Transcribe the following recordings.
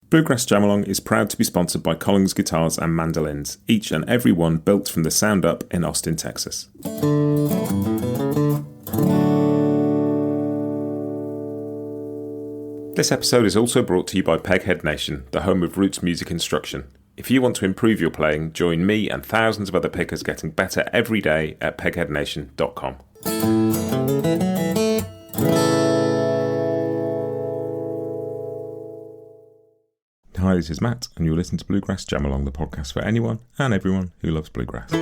Bluegrass Jamalong is proud to be sponsored by Collins Guitars and Mandolins, each and every one built from the sound up in Austin, Texas. This episode is also brought to you by Peghead Nation, the home of roots music instruction. If you want to improve your playing, join me and thousands of other pickers getting better every day at pegheadnation.com. Hi, this is Matt, and you're listening to Bluegrass Jamalong, the podcast for anyone and everyone who loves bluegrass.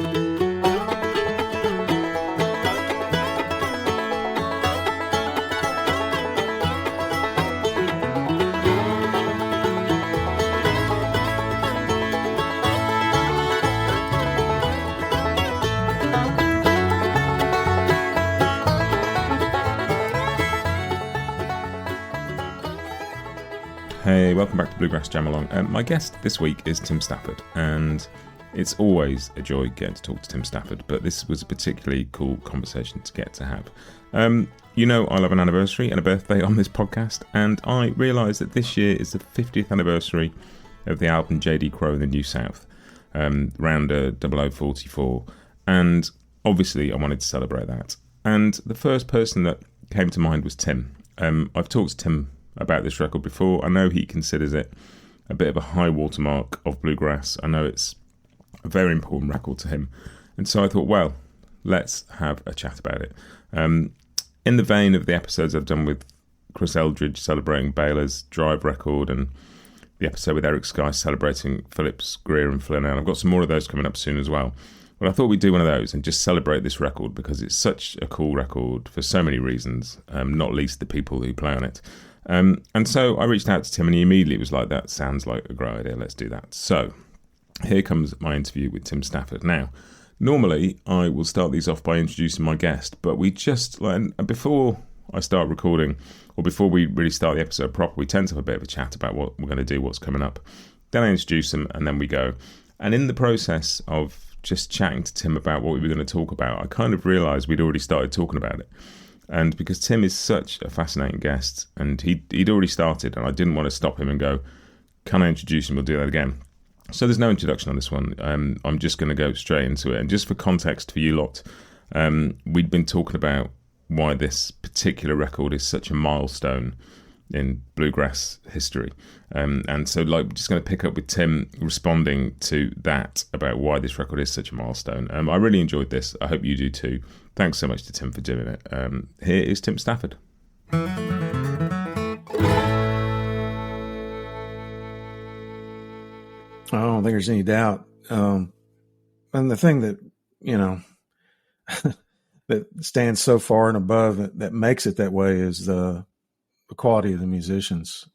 Hey, welcome back to Bluegrass Jamalong. My guest this week is Tim Stafford, and it's always a joy getting to talk to Tim Stafford, but this was a particularly cool conversation to get to have. You know I love an anniversary and a birthday on this podcast, and I realised that this year is the 50th anniversary of the album Crowe The New South, round 0044, and obviously I wanted to celebrate that. And the first person that came to mind was Tim. I've talked to Tim about this record before. I know he considers it a bit of a high watermark of bluegrass. I know it's a very important record to him. And so I thought, well, let's have a chat about it. In the vein of the episodes I've done with Chris Eldridge celebrating Baylor's Drive record, and the episode with Eric Skaggs celebrating Phillips, Greer and Flynn, and I've got some more of those coming up soon as well. But I thought we'd do one of those and just celebrate this record because it's such a cool record for so many reasons, not least the people who play on it. And so I reached out to Tim and he immediately was like, that sounds like a great idea, let's do that. So here comes my interview with Tim Stafford. Now, normally I will start these off by introducing my guest, but we just, before I start recording, or before we really start the episode proper, we tend to have a bit of a chat about what we're going to do, what's coming up. Then I introduce them and then we go. And in the process of just chatting to Tim about what we were going to talk about, I kind of realised we'd already started talking about it. And because Tim is such a fascinating guest, and he'd already started, and I didn't want to stop him and go, can I introduce him? We'll do that again. So there's no introduction on this one. I'm just going to go straight into it. And just for context for you lot, we'd been talking about why this particular record is such a milestone in bluegrass history. And so we're just going to pick up with Tim responding to that about why this record is such a milestone. I really enjoyed this. I hope you do too. Thanks so much to Tim for doing it. Here is Tim Stafford. I don't think there's any doubt. And the thing that, that stands so far and above that makes it that way is the quality of the musicians.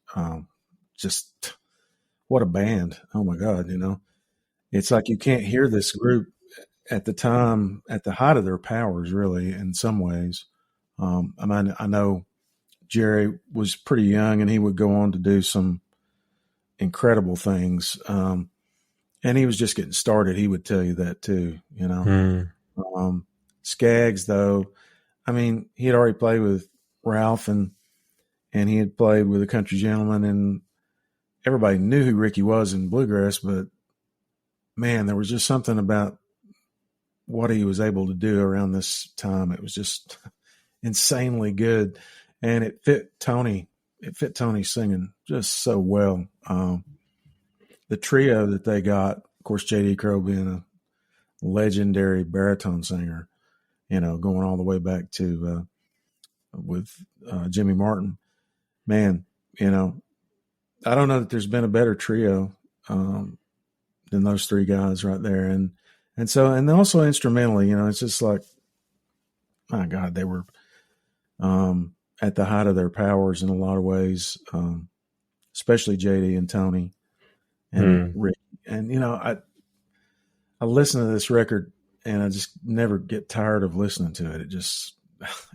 Just what a band. Oh my God, it's like you can't hear this group at the time, at the height of their powers, really, in some ways. I know Jerry was pretty young and he would go on to do some incredible things. And he was just getting started. He would tell you that too, Skaggs, though, he had already played with Ralph and he had played with a country gentleman, and everybody knew who Ricky was in bluegrass, but man, there was just something about what he was able to do around this time. It was just insanely good. And it fit Tony singing just so well. The trio that they got, of course, J.D. Crowe being a legendary baritone singer, going all the way back to, with Jimmy Martin, man, I don't know that there's been a better trio, than those three guys right there. And also instrumentally, it's just like, my God, they were at the height of their powers in a lot of ways, especially JD and Tony and Rick. And, I listen to this record and I just never get tired of listening to it.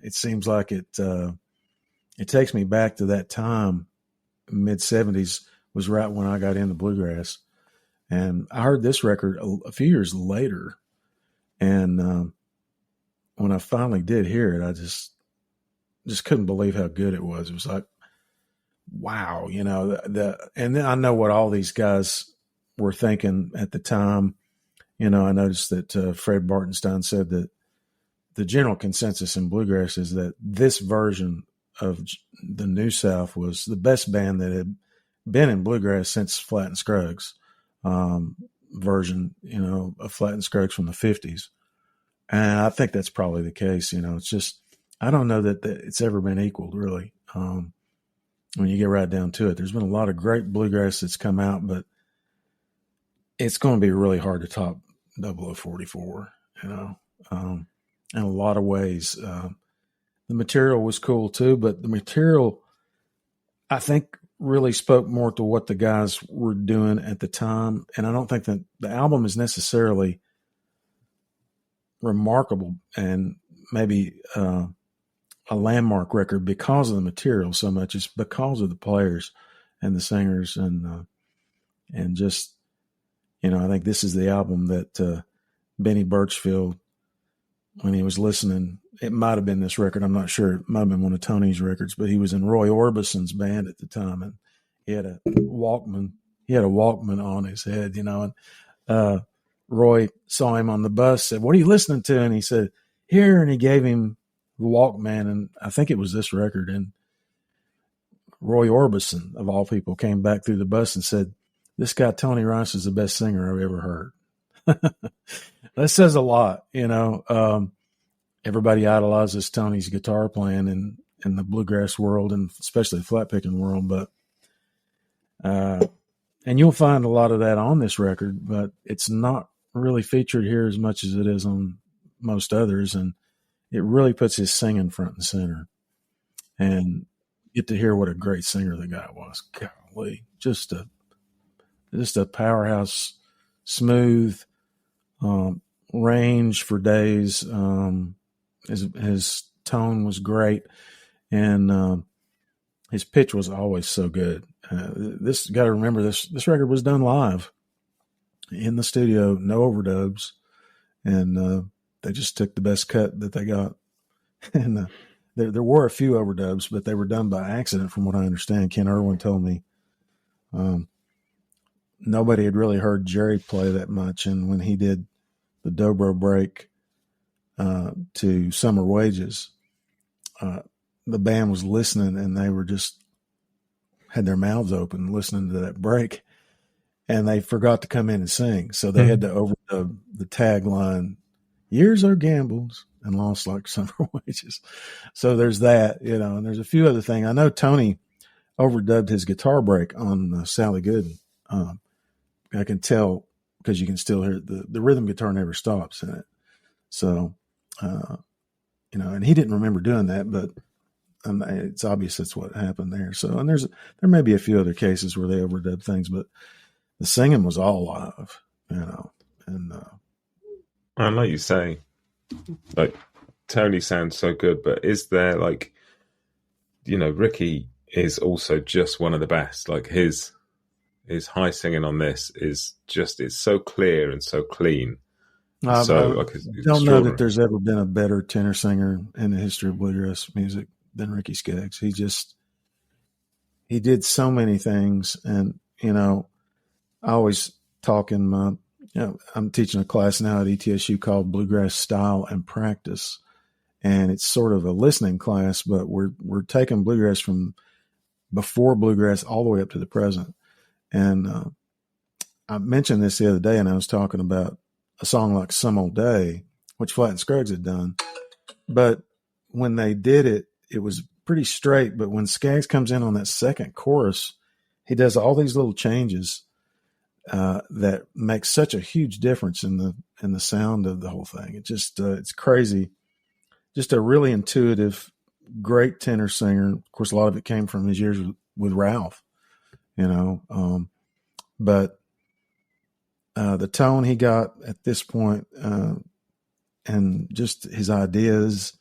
It seems like it takes me back to that time, mid-'70s was right when I got into bluegrass. And I heard this record a few years later. And when I finally did hear it, I just couldn't believe how good it was. It was like wow, and then I know what all these guys were thinking at the time. I noticed that Fred Bartenstein said that the general consensus in bluegrass is that this version of the New South was the best band that had been in bluegrass since Flatt and Scruggs version, of Flatt and Scruggs from the 50s. And I think that's probably the case. It's just, I don't know that it's ever been equaled, really. When you get right down to it, there's been a lot of great bluegrass that's come out, but it's going to be really hard to top 0044, in a lot of ways. The material was cool too, but the material, I think, really spoke more to what the guys were doing at the time. And I don't think that the album is necessarily remarkable and maybe a landmark record because of the material so much. It's because of the players and the singers and just, I think this is the album that Benny Birchfield, when he was listening, it might have been this record. I'm not sure. It might have been one of Tony's records, but he was in Roy Orbison's band at the time, and he had a Walkman. He had a Walkman on his head, and Roy saw him on the bus, said, "What are you listening to?" And he said, "Here," and he gave him the Walkman, and I think it was this record. And Roy Orbison, of all people, came back through the bus and said, "This guy Tony Rice is the best singer I've ever heard." That says a lot, everybody idolizes Tony's guitar playing in the bluegrass world and especially the flat picking world. But, and you'll find a lot of that on this record, but it's not really featured here as much as it is on most others. And it really puts his singing front and center, and get to hear what a great singer the guy was. Golly, just a powerhouse, smooth, range for days. His tone was great, and his pitch was always so good. This, got to remember, this record was done live in the studio, no overdubs, and they just took the best cut that they got. And there were a few overdubs, but they were done by accident, from what I understand. Ken Irwin told me. Nobody had really heard Jerry play that much, and when he did the dobro break to Summer Wages, the band was listening, and they were just had their mouths open listening to that break, and they forgot to come in and sing, so they had to overdub the tagline, "Years are gambles and lost like summer wages." So there's that, and there's a few other things. I know Tony overdubbed his guitar break on Sally Gooden. I can tell because you can still hear the rhythm guitar never stops in it. So, and he didn't remember doing that, but it's obvious that's what happened there. So, and there may be a few other cases where they overdubbed things, but the singing was all live, and like you say, like Tony sounds so good, but is there Ricky is also just one of the best. Like his high singing on this is just, it's so clear and so clean. I don't know that there's ever been a better tenor singer in the history of bluegrass music than Ricky Skaggs. He did so many things. And, I always talk in my, I'm teaching a class now at ETSU called Bluegrass Style and Practice. And it's sort of a listening class, but we're taking bluegrass from before bluegrass all the way up to the present. And I mentioned this the other day, and I was talking about a song like Some Old Day, which Flatt and Scruggs had done. But when they did it, it was pretty straight. But when Skaggs comes in on that second chorus, he does all these little changes that make such a huge difference in the sound of the whole thing. It just it's crazy. Just a really intuitive, great tenor singer. Of course, a lot of it came from his years with Ralph. But the tone he got at this point, and just his ideas,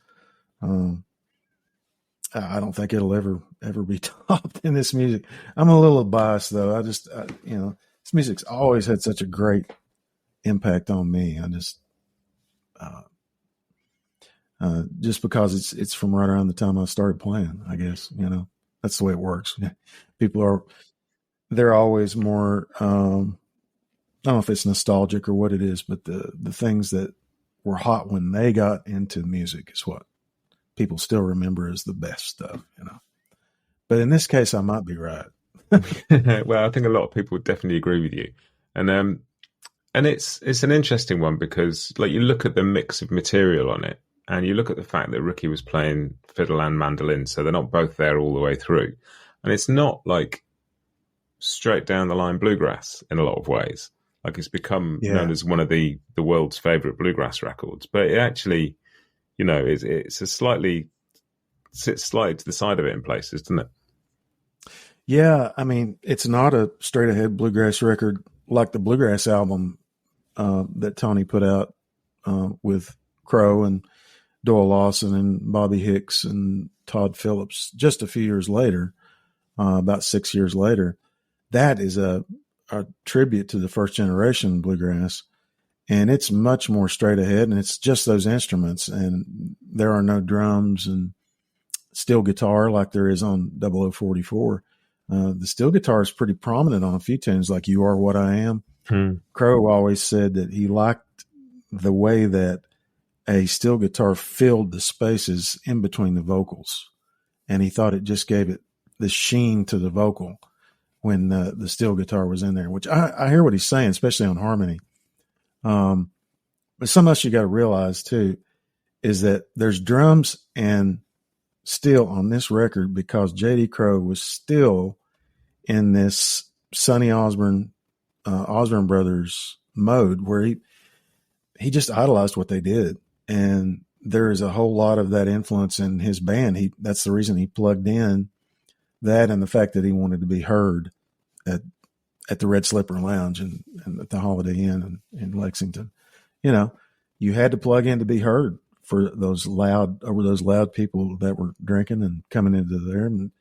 I don't think it'll ever be topped in this music. I'm a little biased though. This music's always had such a great impact on me. I just because it's from right around the time I started playing, I guess, That's the way it works. They're always more, I don't know if it's nostalgic or what it is, but the things that were hot when they got into music is what people still remember as the best stuff, But in this case, I might be right. Well, I think a lot of people would definitely agree with you. And it's an interesting one because like you look at the mix of material on it and you look at the fact that Ricky was playing fiddle and mandolin, so they're not both there all the way through. And it's not like straight down the line bluegrass in a lot of ways. Like it's become known as one of the world's favorite bluegrass records, but it actually, it's a sits slightly to the side of it in places, doesn't it? Yeah. I mean, it's not a straight ahead bluegrass record like the Bluegrass album that Tony put out with Crowe and Doyle Lawson and Bobby Hicks and Todd Phillips just a few years later, about 6 years later. That is a tribute to the first generation bluegrass, and it's much more straight ahead, and it's just those instruments, and there are no drums and steel guitar like there is on 0044. The steel guitar is pretty prominent on a few tunes like You Are What I Am. Crowe always said that he liked the way that a steel guitar filled the spaces in between the vocals, and he thought it just gave it the sheen to the vocal when the steel guitar was in there, which I hear what he's saying, especially on harmony. But something else you got to realize too is that there's drums and steel on this record because J.D. Crowe was still in this Sonny Osborne brothers mode where he just idolized what they did. And there is a whole lot of that influence in his band. That's the reason he plugged in that, and the fact that he wanted to be heard at the Red Slipper Lounge and at the Holiday Inn in Lexington. You had to plug in to be heard for those loud people that were drinking and coming into there. And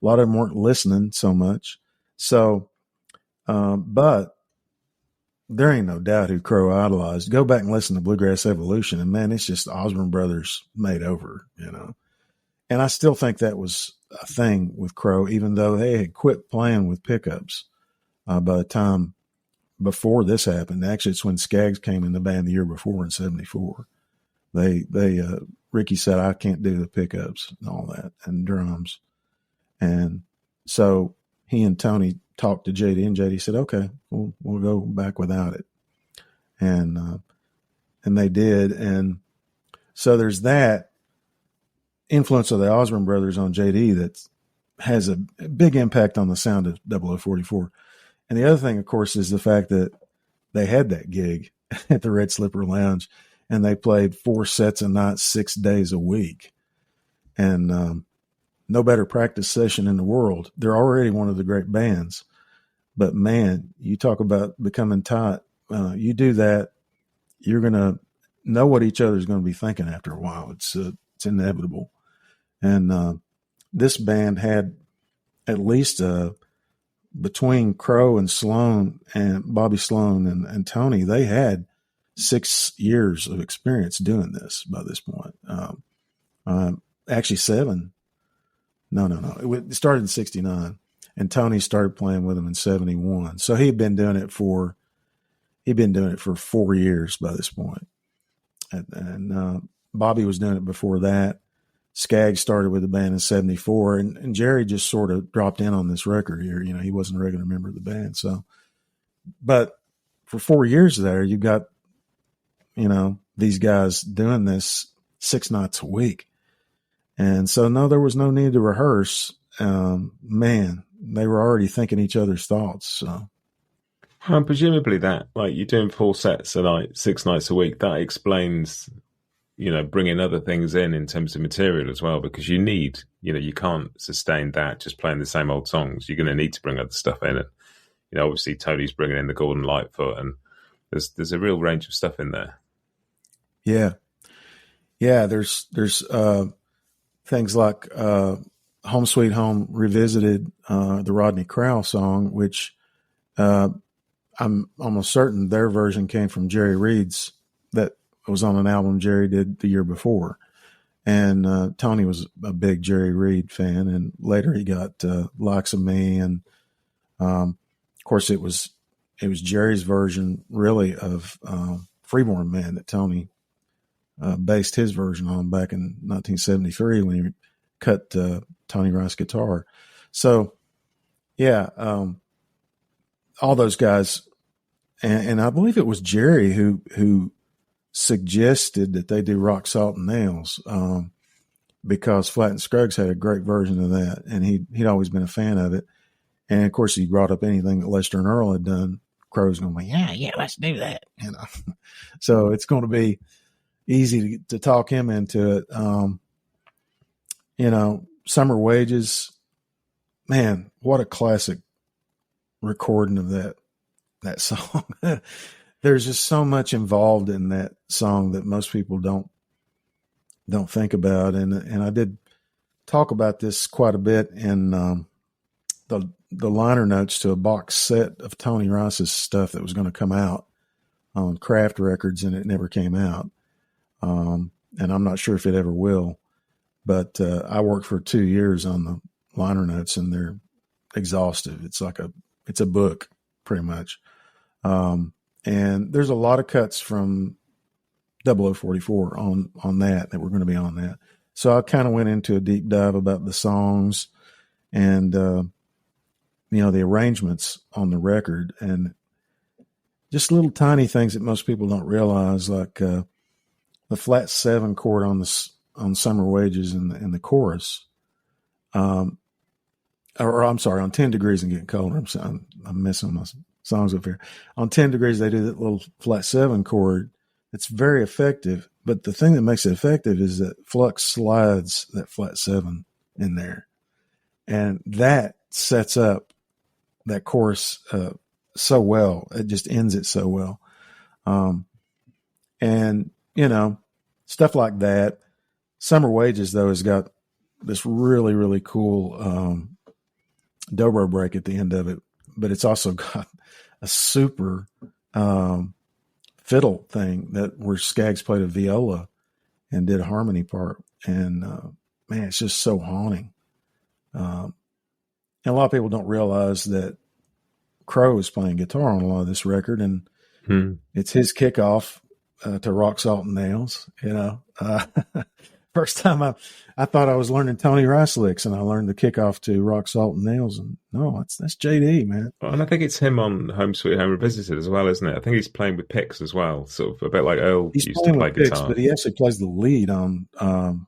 a lot of them weren't listening so much. So, but there ain't no doubt who Crowe idolized. Go back and listen to Bluegrass Evolution, and man, it's just Osborne Brothers made over, And I still think that was a thing with Crowe, even though they had quit playing with pickups by the time before this happened. Actually, it's when Skaggs came in the band the year before in '74. Ricky said, I can't do the pickups and all that and drums. And so he and Tony talked to JD, and JD said, okay, we'll go back without it. And they did. And so there's that influence of the Osborne brothers on JD that has a big impact on the sound of 0044. And the other thing, of course, is the fact that they had that gig at the Red Slipper Lounge, and they played 4 sets a night, 6 days a week. And no better practice session in the world. They're already one of the great bands. But, man, you talk about becoming tight. You do that, you're going to know what each other's going to be thinking after a while. It's inevitable. And this band had at least between Crowe and Slone and Bobby Slone and Tony, they had 6 years of experience doing this by this point. Actually 7. No. It started in 69, and Tony started playing with them in 71. So he'd been doing it for 4 years by this point. And Bobby was doing it before that. Skaggs started with the band in 74, and Jerry just sort of dropped in on this record here. He wasn't a regular member of the band. So, but for 4 years there, you've got, these guys doing this 6 nights a week. And so, no, there was no need to rehearse. Man, they were already thinking each other's thoughts. So, and presumably that, like, you're doing 4 sets a night, 6 nights a week, that explains, bringing other things in terms of material as well, because you need, you can't sustain that just playing the same old songs. You're going to need to bring other stuff in. And, obviously Tony's bringing in the Gordon Lightfoot, and there's a real range of stuff in there. Yeah. Yeah. There's things like Home Sweet Home Revisited, the Rodney Crowell song, which I'm almost certain their version came from Jerry Reed's that was on an album Jerry did the year before. And Tony was a big Jerry Reed fan, and later he got Likes of Me, and of course it was Jerry's version really of Freeborn Man that Tony based his version on back in 1973 when he cut Tony Rice guitar. So yeah, all those guys, and I believe it was Jerry who suggested that they do Rock, Salt, and Nails because Flatt and Scruggs had a great version of that, and he'd always been a fan of it. And of course, he brought up anything that Lester and Earl had done. Crow's going to be, yeah, let's do that. So it's going to be easy to talk him into it. Summer Wages, man, what a classic recording of that song. There's just so much involved in that song that most people don't think about. And I did talk about this quite a bit in the liner notes to a box set of Tony Rice's stuff that was going to come out on Kraft Records, and it never came out. And I'm not sure if it ever will, but I worked for 2 years on the liner notes, and they're exhaustive. It's a book pretty much. And there's a lot of cuts from 0044 on that were going to be on that. So I kind of went into a deep dive about the songs and, the arrangements on the record, and just little tiny things that most people don't realize, like the flat 7 chord on Summer Wages in the chorus. I'm sorry, on 10 Degrees and Getting Colder. I'm messing my songs up here. On 10 Degrees, they do that little flat 7 chord. It's very effective, but the thing that makes it effective is that Flux slides that flat 7 in there, and that sets up that chorus so well. It just ends it so well. And stuff like that. Summer Wages, though, has got this really, really cool dobro break at the end of it, but it's also got a super fiddle thing where Skaggs played a viola and did a harmony part. And man, it's just so haunting. And a lot of people don't realize that Crowe is playing guitar on a lot of this record, and it's his kickoff to Rock, Salt, and Nails. First time I thought I was learning Tony Rice licks, and I learned the kickoff to Rock, Salt, and Nails. And no, that's JD, man. And I think it's him on Home Sweet Home Revisited as well, isn't it? I think he's playing with picks as well, sort of a bit like Earl used to play guitar. Picks, but he actually plays the lead on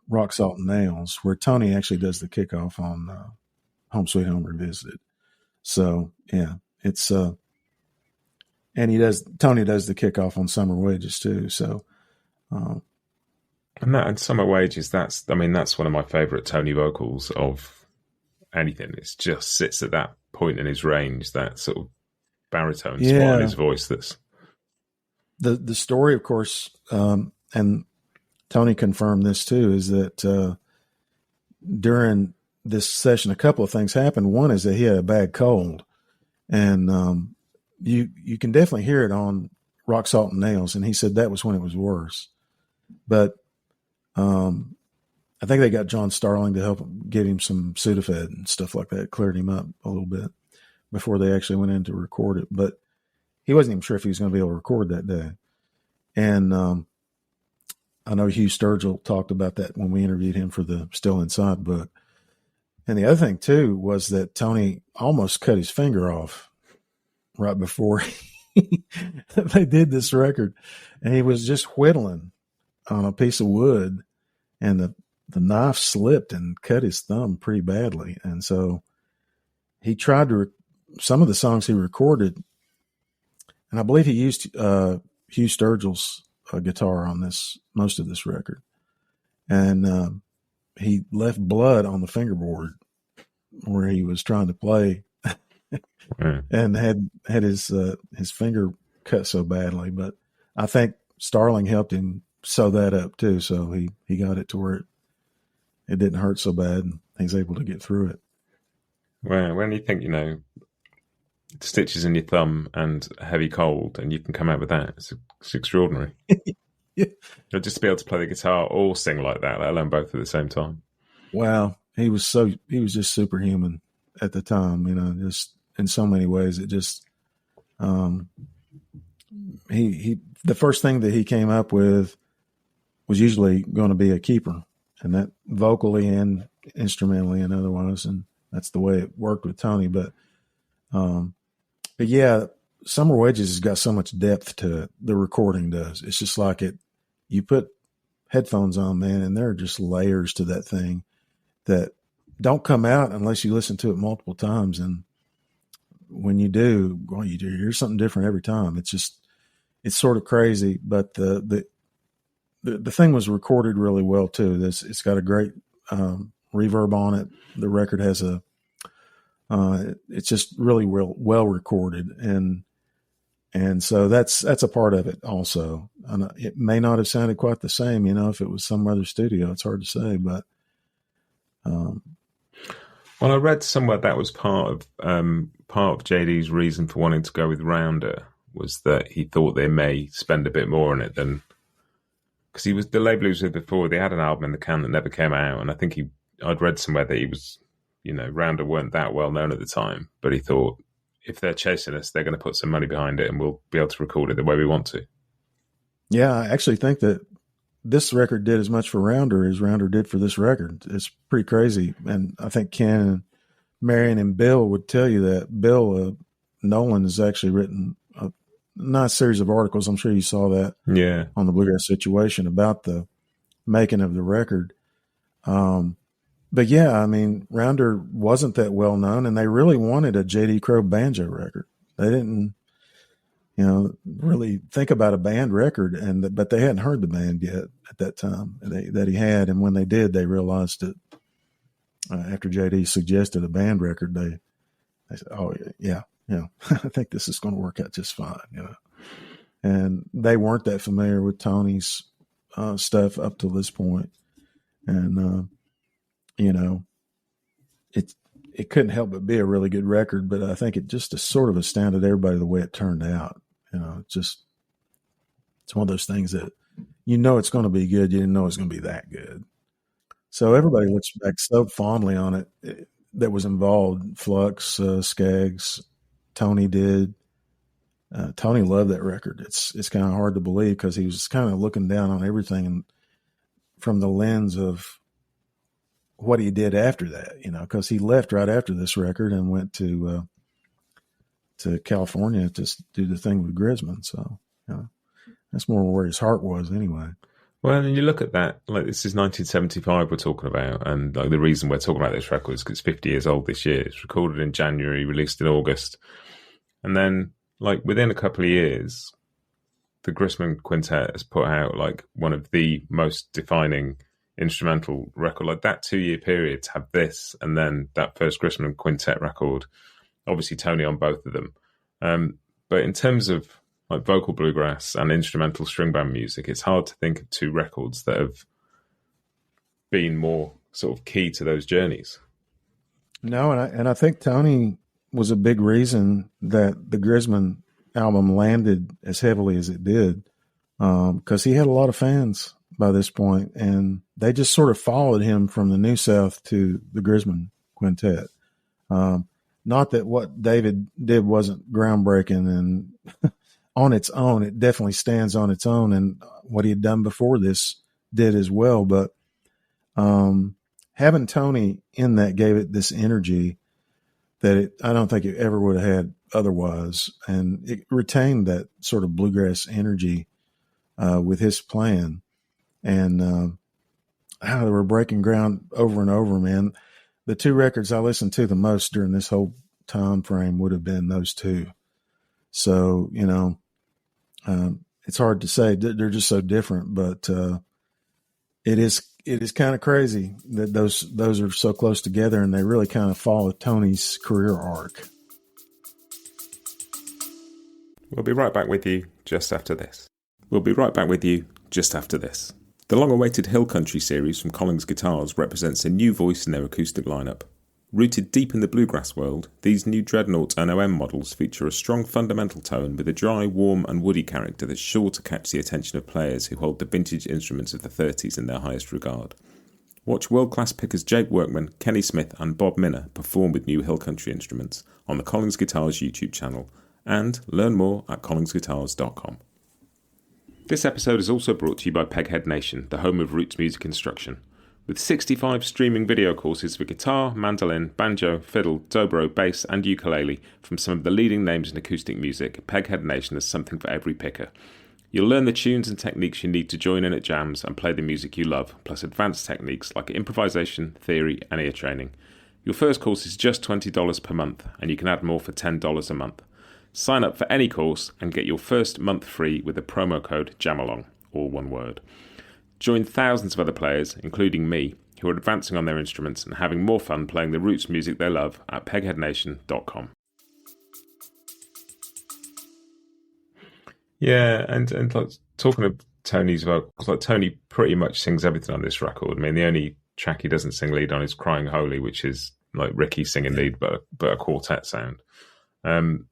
Rock, Salt, and Nails, where Tony actually does the kickoff on Home Sweet Home Revisited. So yeah, it's and Tony does the kickoff on Summer Wages too. So. And Summer Wages, that's one of my favourite Tony vocals of anything. It just sits at that point in his range, that sort of baritone spot in his voice. That's the story, of course, and Tony confirmed this too, is that during this session, a couple of things happened. One is that he had a bad cold, and you can definitely hear it on Rock, Salt, and Nails, and he said that was when it was worse. But I think they got John Starling to help get him some Sudafed and stuff like that, cleared him up a little bit before they actually went in to record it. But he wasn't even sure if he was going to be able to record that day. And I know Hugh Sturgill talked about that when we interviewed him for the Still Inside book. And the other thing, too, was that Tony almost cut his finger off right before they did this record. And he was just whittling on a piece of wood, and the knife slipped and cut his thumb pretty badly. And so he tried to some of the songs he recorded, and I believe he used Hugh Sturgill's guitar on most of this record. And he left blood on the fingerboard where he was trying to play and had his finger cut so badly. But I think Starling helped him sew that up too, so he got it to where it didn't hurt so bad, and he's able to get through it. Well, when you think, stitches in your thumb and a heavy cold, and you can come out with that, it's extraordinary. Yeah. Just to be able to play the guitar or sing like that, let alone both at the same time. Wow. He was just superhuman at the time, just in so many ways. It just, the first thing that he came up with was usually going to be a keeper, and that vocally and instrumentally and otherwise. And that's the way it worked with Tony. But yeah, Summer Wages has got so much depth to it. The recording does. It's just like you put headphones on, man, and there are just layers to that thing that don't come out unless you listen to it multiple times. And when you do, well, you hear something different every time. It's sort of crazy, but the thing was recorded really well too. It's got a great reverb on it. The record has it's just really well recorded, and so that's a part of it also. And it may not have sounded quite the same, if it was some other studio. It's hard to say, but. Well, I read somewhere that was part of JD's reason for wanting to go with Rounder was that he thought they may spend a bit more on it than, because he was the label he was with before. They had an album in the can that never came out, and I think I'd read somewhere that he was, Rounder weren't that well known at the time, but he thought if they're chasing us, they're going to put some money behind it, and we'll be able to record it the way we want to. Yeah, I actually think that this record did as much for Rounder as Rounder did for this record. It's pretty crazy. And I think Ken and Marion and Bill would tell you that. Bill Nolan has actually written a nice series of articles. I'm sure you saw that on the Bluegrass Situation about the making of the record. But yeah, I mean, Rounder wasn't that well known, and they really wanted a J.D. Crowe banjo record. They didn't, really think about a band record, but they hadn't heard the band yet at that time that he had. And when they did, they realized that after JD suggested a band record, they said, "Oh yeah, I think this is going to work out just fine," And they weren't that familiar with Tony's stuff up to this point, and it couldn't help but be a really good record. But I think it just sort of astounded everybody the way it turned out. It's one of those things that it's going to be good. You didn't know it's going to be that good. So everybody looks back so fondly on it that was involved. Flux, Skaggs, Tony did. Tony loved that record. It's kind of hard to believe because he was kind of looking down on everything from the lens of what he did after that, because he left right after this record and went to California to do the thing with Grisman. So, that's more where his heart was anyway. Well, and you look at that, like this is 1975 we're talking about, and like the reason we're talking about this record is because it's 50 years old this year. It's recorded in January, released in August. And then, like, within a couple of years, the Grisman Quintet has put out, like, one of the most defining instrumental record. Like, that 2-year period to have this and then that first Grisman Quintet record, obviously Tony on both of them. But in terms of like vocal bluegrass and instrumental string band music, it's hard to think of two records that have been more sort of key to those journeys. No, and I think Tony was a big reason that the Grisman album landed as heavily as it did, because he had a lot of fans by this point, and they just sort of followed him from the New South to the Grisman Quintet. Not that what David did wasn't groundbreaking, and on its own, it definitely stands on its own, and what he had done before this did as well. But having Tony in that gave it this energy that I don't think it ever would have had otherwise, and it retained that sort of bluegrass energy with his playing. And they were breaking ground over and over, man. The two records I listened to the most during this whole time frame would have been those two. So, it's hard to say. They're just so different, but it is kind of crazy that those are so close together, and they really kind of follow Tony's career arc. We'll be right back with you just after this. The long-awaited Hill Country series from Collins Guitars represents a new voice in their acoustic lineup. Rooted deep in the bluegrass world, these new Dreadnought and OM models feature a strong fundamental tone with a dry, warm and woody character that's sure to catch the attention of players who hold the vintage instruments of the 30s in their highest regard. Watch world-class pickers Jake Workman, Kenny Smith and Bob Minner perform with new Hill Country instruments on the Collins Guitars YouTube channel, and learn more at collinsguitars.com. This episode is also brought to you by Peghead Nation, the home of roots music instruction. With 65 streaming video courses for guitar, mandolin, banjo, fiddle, dobro, bass and ukulele from some of the leading names in acoustic music, Peghead Nation has something for every picker. You'll learn the tunes and techniques you need to join in at jams and play the music you love, plus advanced techniques like improvisation, theory and ear training. Your first course is just $20 per month, and you can add more for $10 a month. Sign up for any course and get your first month free with the promo code JAMALONG, all one word. Join thousands of other players, including me, who are advancing on their instruments and having more fun playing the roots music they love at pegheadnation.com. Yeah, and like talking of Tony's vocals, like Tony pretty much sings everything on this record. I mean, the only track he doesn't sing lead on is Crying Holy, which is like Ricky singing lead, but a quartet sound. And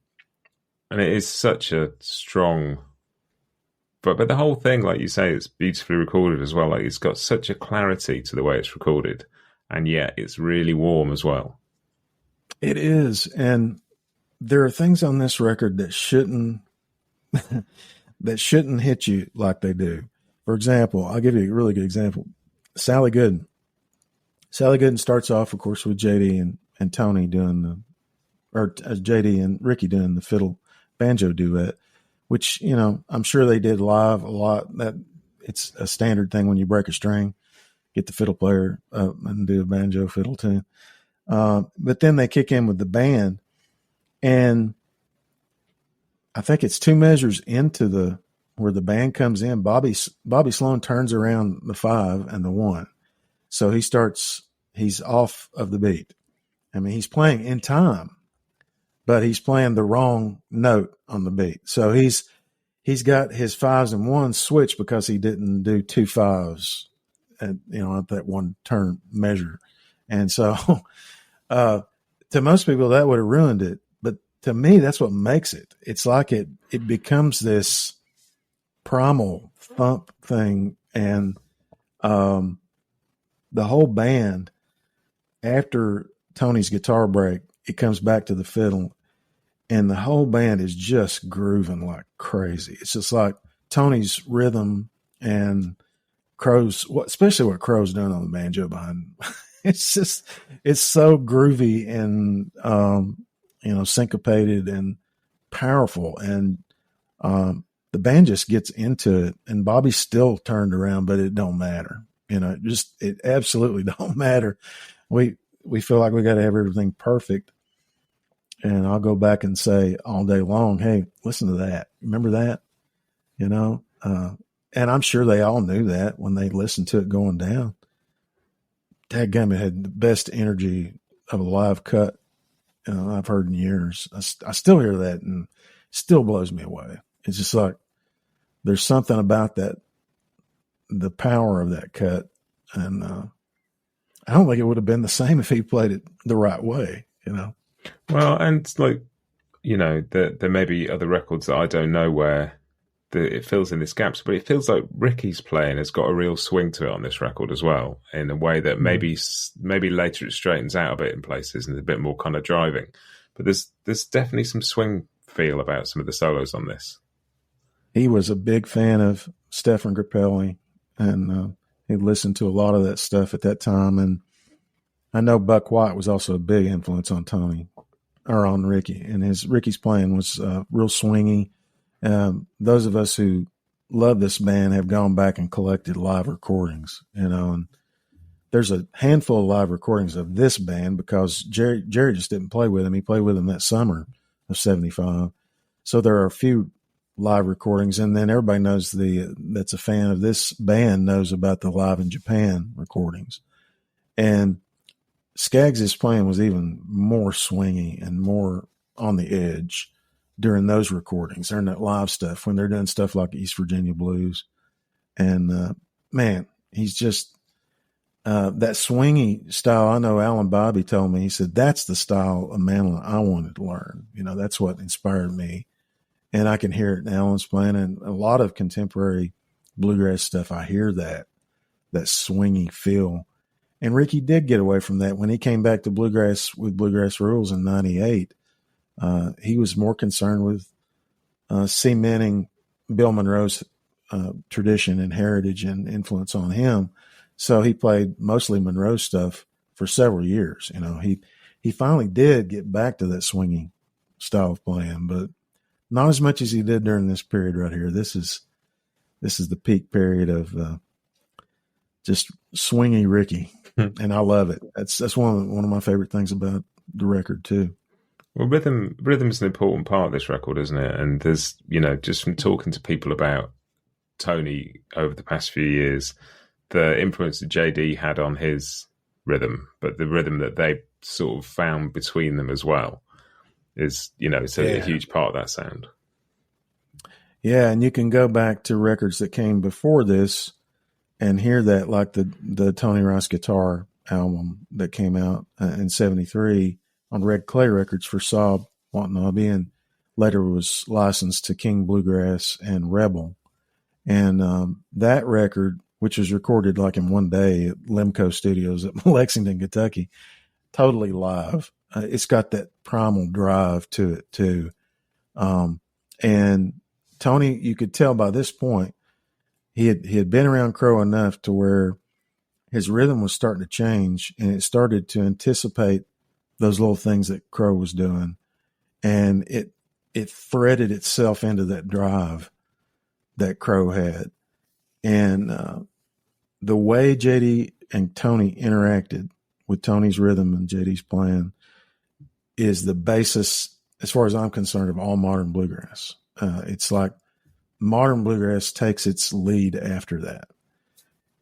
it is such a strong... But the whole thing, like you say, it's beautifully recorded as well. Like it's got such a clarity to the way it's recorded, and yet it's really warm as well. It is, and there are things on this record that shouldn't hit you like they do. For example, I'll give you a really good example. Sally Gooden. Sally Gooden starts off, of course, with JD and Tony doing JD and Ricky doing the fiddle banjo duet, which, you know, I'm sure they did live a lot. That it's a standard thing when you break a string, get the fiddle player up and do a banjo fiddle tune. But then they kick in with the band, and I think it's two measures into where the band comes in. Bobby Slone turns around the 5 and the 1. So he's off of the beat. I mean, he's playing in time, but he's playing the wrong note on the beat. So he's got his 5s and 1s switched because he didn't do 2 5s at that one turn measure. And so to most people that would have ruined it. But to me, that's what makes it. It's like it becomes this primal thump thing. And the whole band, after Tony's guitar break, it comes back to the fiddle, and the whole band is just grooving like crazy. It's just like Tony's rhythm and Crowe's, especially what Crowe's doing on the banjo behind him. It's so groovy and, syncopated and powerful. And the band just gets into it, and Bobby's still turned around, but it don't matter. It absolutely don't matter. We feel like we got to have everything perfect. And I'll go back and say all day long, hey, listen to that. Remember that? And I'm sure they all knew that when they listened to it going down. Dadgummit had the best energy of a live cut I've heard in years. I still hear that, and it still blows me away. It's just like there's something about that, the power of that cut. And I don't think it would have been the same if he played it the right way, Well, and there may be other records that I don't know where it fills in these gaps, but it feels like Ricky's playing has got a real swing to it on this record as well, in a way that maybe later it straightens out a bit in places and is a bit more kind of driving. But there's definitely some swing feel about some of the solos on this. He was a big fan of Stefan Grappelli, and he listened to a lot of that stuff at that time. And I know Buck White was also a big influence on Tony, or on Ricky, and Ricky's playing was real swingy. Those of us who love this band have gone back and collected live recordings, and there's a handful of live recordings of this band because Jerry just didn't play with him. He played with him that summer of 75. So there are a few live recordings, and then everybody knows that's a fan of this band knows about the Live in Japan recordings. And Skaggs' playing was even more swingy and more on the edge during those recordings, during that live stuff, when they're doing stuff like East Virginia Blues. And man, he's just that swingy style. I know Alan Bobby told me, he said, that's the style of mandolin I wanted to learn. That's what inspired me. And I can hear it in Alan's playing, and a lot of contemporary bluegrass stuff. I hear that swingy feel. And Ricky did get away from that when he came back to bluegrass with Bluegrass Rules in '98. He was more concerned with cementing Bill Monroe's tradition and heritage and influence on him. So he played mostly Monroe stuff for several years. He finally did get back to that swinging style of playing, but not as much as he did during this period right here. This is the peak period of just swingy Ricky, and I love it. That's one of my favorite things about the record too. Well, rhythm's an important part of this record, isn't it? And there's, just from talking to people about Tony over the past few years, the influence that JD had on his rhythm, but the rhythm that they sort of found between them as well is, a huge part of that sound. Yeah, and you can go back to records that came before this and hear that, like the Tony Rice guitar album that came out in '73 on Red Clay Records for Saab Watanabe, and later was licensed to King Bluegrass and Rebel. And that record, which was recorded like in one day at Lemco Studios at Lexington, Kentucky, totally live. It's got that primal drive to it too. And Tony, you could tell by this point, he had been around Crowe enough to where his rhythm was starting to change, and it started to anticipate those little things that Crowe was doing. And it threaded itself into that drive that Crowe had. And the way JD and Tony interacted with Tony's rhythm and JD's playing is the basis, as far as I'm concerned, of all modern bluegrass. It's like modern bluegrass takes its lead after that.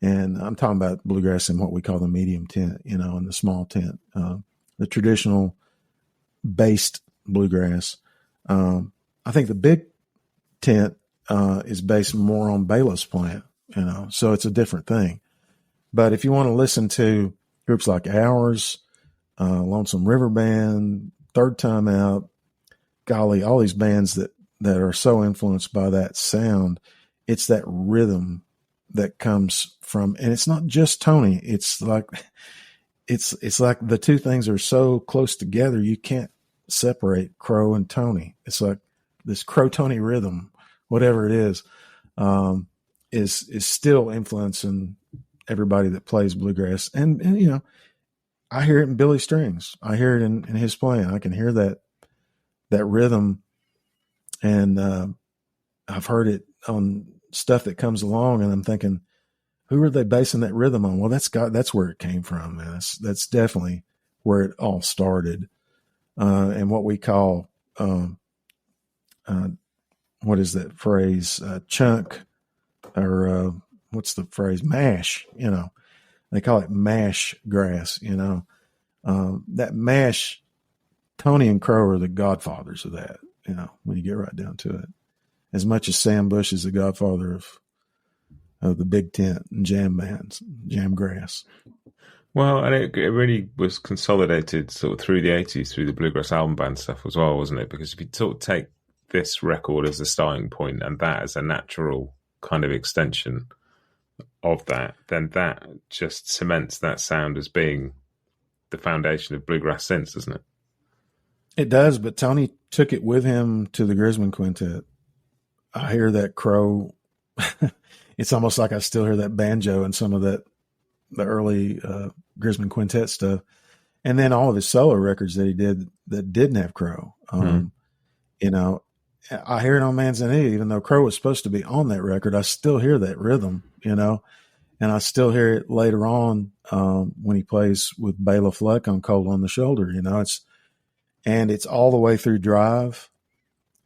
And I'm talking about bluegrass in what we call the medium tent, and the small tent, the traditional based bluegrass. I think the big tent is based more on Bayless playing, so it's a different thing. But if you want to listen to groups like ours, Lonesome River Band, Third Time Out, golly, all these bands that are so influenced by that sound, it's that rhythm that comes from, and it's not just Tony. It's like the two things are so close together, you can't separate Crowe and Tony. It's like this Crowe-Tony rhythm, whatever it is still influencing everybody that plays bluegrass. And I hear it in Billy Strings. I hear it in his playing. I can hear that rhythm, and I've heard it on stuff that comes along, and I'm thinking, who are they basing that rhythm on? Well, that's where it came from, man. That's definitely where it all started. And what we call, what is that phrase? Chunk, or what's the phrase? Mash, they call it mash grass, that mash, Tony and Crowe are the godfathers of that, when you get right down to it. As much as Sam Bush is the godfather of the big tent and jam bands, jam grass. Well, and it really was consolidated sort of through the 80s, through the Bluegrass album band stuff as well, wasn't it? Because if you sort of take this record as a starting point and that as a natural kind of extension of that, then that just cements that sound as being the foundation of bluegrass since, doesn't it? It does, but Tony took it with him to the Grisman Quintet. I hear that Crowe. It's almost like I still hear that banjo and some of the early Grisman Quintet stuff. And then all of his solo records that he did that didn't have Crowe. I hear it on Manzanita, even though Crowe was supposed to be on that record. I still hear that rhythm, and I still hear it later on when he plays with Bela Fleck on Cold on the Shoulder. It's all the way through Drive.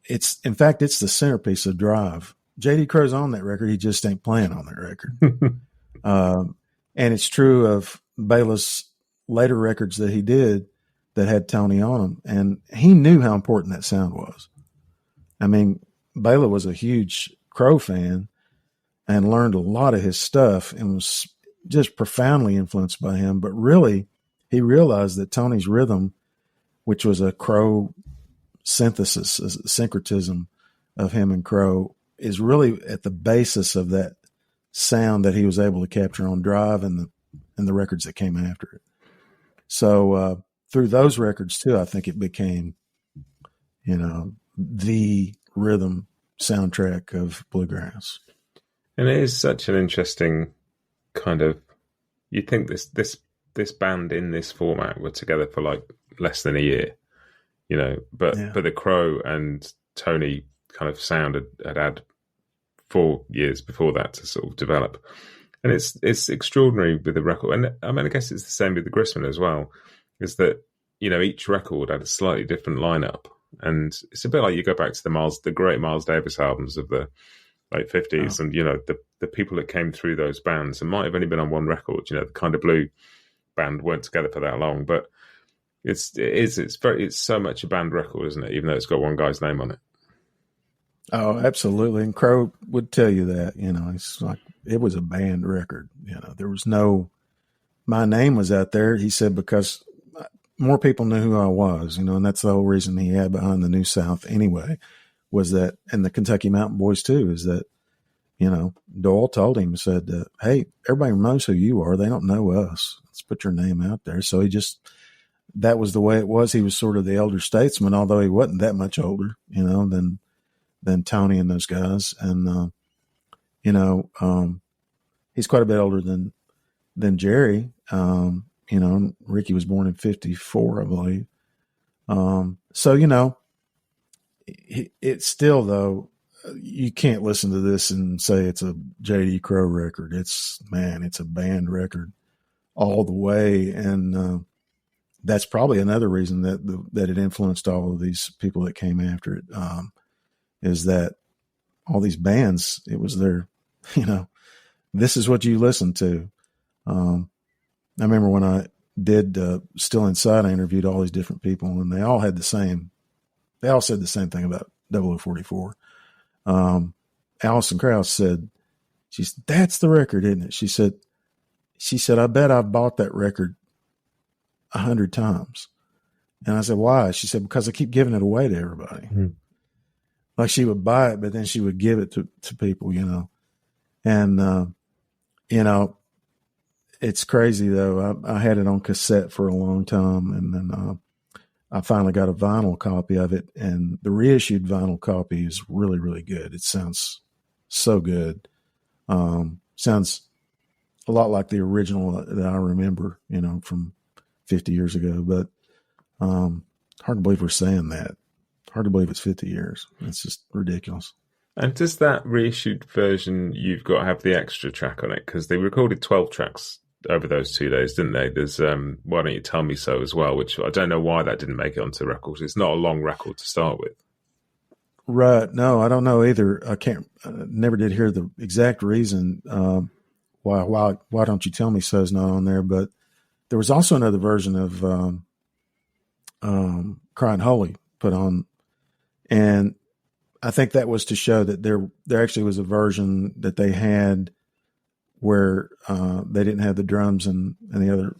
In fact, it's the centerpiece of Drive. J.D. Crowe's on that record. He just ain't playing on that record. And it's true of Bela's later records that he did that had Tony on them. And he knew how important that sound was. I mean, Bela was a huge Crowe fan and learned a lot of his stuff and was just profoundly influenced by him. But really, he realized that Tony's rhythm, which was a Crowe synthesis, a syncretism of him and Crowe, is really at the basis of that sound that he was able to capture on Drive and the records that came after it. So through those records too, I think it became, the rhythm soundtrack of bluegrass. And it is such an interesting kind of, you'd think this band in this format were together for like less than a year, but the Crowe and Tony kind of sound had 4 years before that to sort of develop. And it's extraordinary with the record. And I mean, I guess it's the same with the Grisman as well, is that, each record had a slightly different lineup. And it's a bit like you go back to the great Miles Davis albums of the late 50s. And, the people that came through those bands, and might have only been on one record, the Kind of Blue band weren't together for that long, but it's so much a band record, isn't it? Even though it's got one guy's name on it. Oh, absolutely. And Crowe would tell you that, it's like, it was a band record. There was my name was out there. He said, because more people knew who I was, and that's the whole reason he had Behind the New South anyway, was that, and the Kentucky Mountain Boys too, is that, Doyle told him, said, hey, everybody knows who you are. They don't know us. Let's put your name out there. So that was the way it was. He was sort of the elder statesman, although he wasn't that much older, than Tony and those guys. And, he's quite a bit older than Jerry. Ricky was born in 54, I believe. So, it's still, though, you can't listen to this and say it's a J.D. Crowe record. It's a band record all the way. And that's probably another reason that it influenced all of these people that came after it, is that all these bands, it was their, this is what you listen to. I remember when I did Still Inside, I interviewed all these different people, and they all said the same thing about 0044. Alison Krauss said, that's the record, isn't it? She said, I bet I've bought that record 100 times. And I said, why? She said, because I keep giving it away to everybody. Mm-hmm. Like she would buy it, but then she would give it to people, and, it's crazy though. I had it on cassette for a long time, and then I finally got a vinyl copy of it, and the reissued vinyl copy is really, really good. It sounds so good. Sounds a lot like the original that I remember, from 50 years ago, but hard to believe we're saying that. Hard to believe it's 50 years. It's just ridiculous. And does that reissued version you've got have the extra track on it? Because they recorded 12 tracks over those 2 days, didn't they? There's Why Don't You Tell Me So as well, which I don't know why that didn't make it onto records. It's not a long record to start with. Right. No, I don't know either. I never did hear the exact reason why Don't You Tell Me So is not on there, but there was also another version of Crying Holy put on, and I think that was to show that there actually was a version that they had where they didn't have the drums and the other,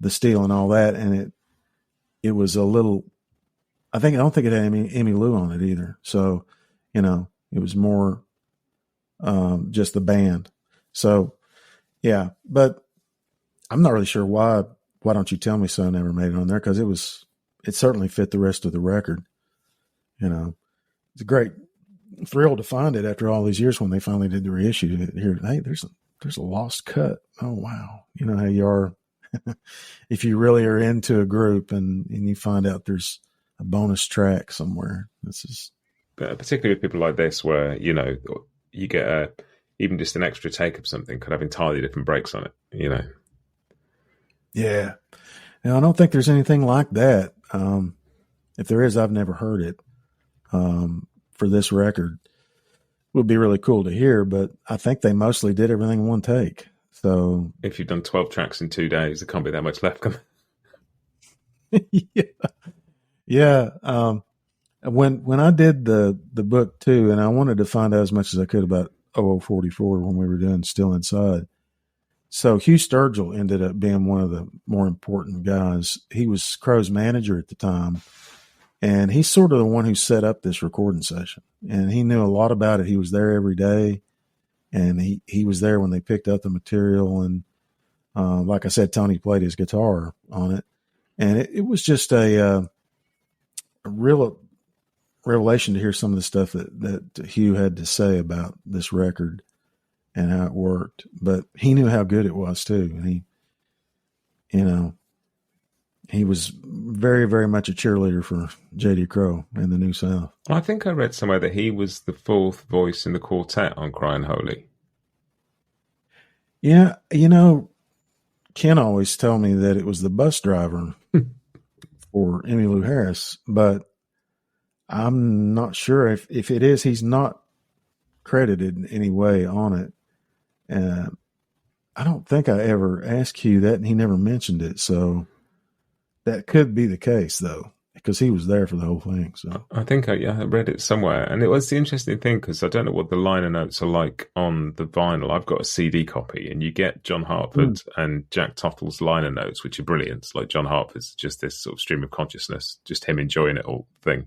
the steel and all that, and it was a little. I don't think it had Emmy Lou on it either. So, it was more just the band. So, yeah, but I'm not really sure why Don't You Tell Me So never made it on there, because it certainly fit the rest of the record. It's a great thrill to find it after all these years when they finally did the reissue. Here, hey, there's a lost cut. Oh wow, you know how you are if you really are into a group and you find out there's a bonus track somewhere. This is particularly with people like this, where you get even just an extra take of something could have entirely different breaks on it. Yeah. Now, I don't think there's anything like that. If there is, I've never heard it. For this record, would be really cool to hear, but I think they mostly did everything in one take. So if you've done 12 tracks in 2 days, there can't be that much left. Yeah. When I did the book too, and I wanted to find out as much as I could about 0044 when we were doing Still Inside, So Hugh Sturgill ended up being one of the more important guys. He was Crowe's manager at the time, and he's sort of the one who set up this recording session. And he knew a lot about it. He was there every day, and he was there when they picked up the material. And like I said, Tony played his guitar on it, and it was just a real revelation to hear some of the stuff that Hugh had to say about this record and how it worked. But he knew how good it was too. And he was very, very much a cheerleader for J.D. Crowe and the New South. I think I read somewhere that he was the fourth voice in the quartet on Crying Holy. Yeah. Ken always tell me that it was the bus driver for Emmylou Harris, but I'm not sure if it is. He's not credited in any way on it. I don't think I ever asked Hugh that, and he never mentioned it. So that could be the case, though, because he was there for the whole thing. So I think I read it somewhere, and it was the interesting thing because I don't know what the liner notes are like on the vinyl. I've got a CD copy, and you get John Hartford and Jack Tottle's liner notes, which are brilliant. Like John Hartford's just this sort of stream of consciousness, just him enjoying it all thing.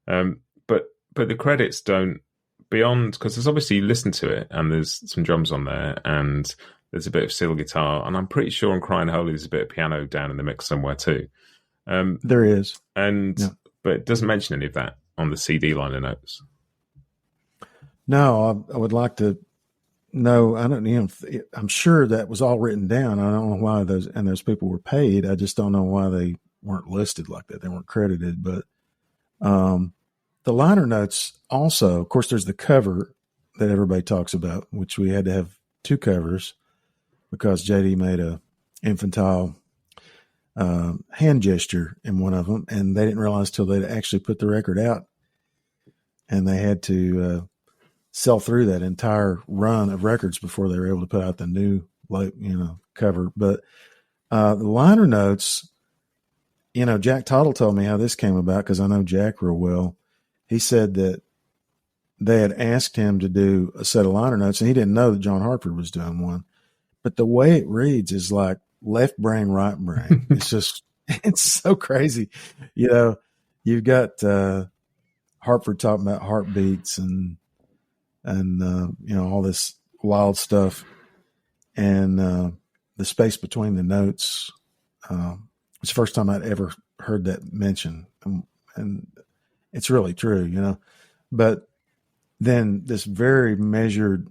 But the credits don't beyond, because there's obviously you listen to it and there's some drums on there and there's a bit of steel guitar, and I'm pretty sure on Crying Holy there's a bit of piano down in the mix somewhere too. There is, but it doesn't mention any of that on the CD liner notes. No, I would like to know. I don't. I'm sure that was all written down. I don't know why those people were paid. I just don't know why they weren't listed like that. They weren't credited, but the liner notes also, of course, there's the cover that everybody talks about, which we had to have two covers because JD made a infantile hand gesture in one of them, and they didn't realize till they actually put the record out, and they had to sell through that entire run of records before they were able to put out the new, cover. But the liner notes, Jack Tottle told me how this came about because I know Jack real well. He said that they had asked him to do a set of liner notes, and he didn't know that John Hartford was doing one. But the way it reads is like left brain, right brain. It's so crazy. You've got Hartford talking about heartbeats and all this wild stuff, and the space between the notes. It's the first time I'd ever heard that mentioned, and it's really true, But then this very measured,